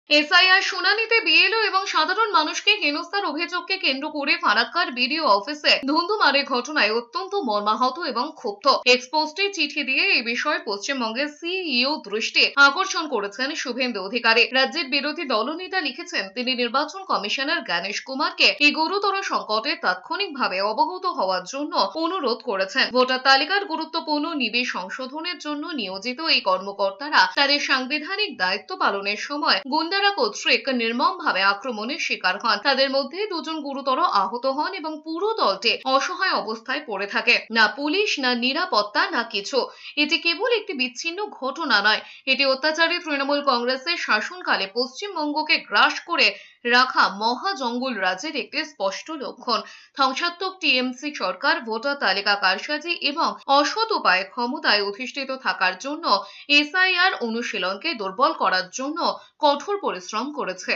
SIR শুনানিতে BLO এবং সাধারণ মানুষকে হেনস্থার অভিযোগকে কেন্দ্র করে ফারাক্কার বিডিও অফিসে ধুন্ধুমারের ঘটনায় অত্যন্ত মর্মাহত এবং ক্ষুব্ধ। এক্সপোস্টে চিঠি দিয়ে এই বিষয়ে পশ্চিমবঙ্গের সিইও দৃষ্টি আকর্ষণ করেছেন শুভেন্দু অধিকারী। রাজ্যের বিরোধী দলনেতা লিখেছেন, তিনি নির্বাচন কমিশনার জ্ঞানেশ কুমারকে এই গুরুতর সংকটে তাৎক্ষণিকভাবে অবগত হওয়ার জন্য অনুরোধ করেছেন। ভোটার তালিকার গুরুত্বপূর্ণ নিবিড় সংশোধনের জন্য নিয়োজিত এই কর্মকর্তারা তাদের সাংবিধানিক দায়িত্ব পালনের সময় গুন্ডারা কর্তৃক নির্মমভাবে আক্রমণের শিকার হন। তাদের মধ্যে দুজন গুরুতর আহত হন এবং পুরো দলটি অসহায় অবস্থায় পড়ে থাকে। না পুলিশ, না নিরাপত্তা, না কিছু। এটি কেবল একটি বিচ্ছিন্ন ঘটনা নয়, এটি অত্যাচারী তৃণমূল কংগ্রেসের শাসনকালে পশ্চিমবঙ্গকে গ্রাস করে রাখা মহা জঙ্গল রাজের একটি স্পষ্ট লক্ষণ। ধ্বংসাত্মক টিএমসি সরকার ভোটার তালিকা কারসাজি এবং অসৎ উপায়ে ক্ষমতায় অধিষ্ঠিত থাকার জন্য এসআইআর অনুশীলনকে দুর্বল করার জন্য কঠোর পরিশ্রম করেছে।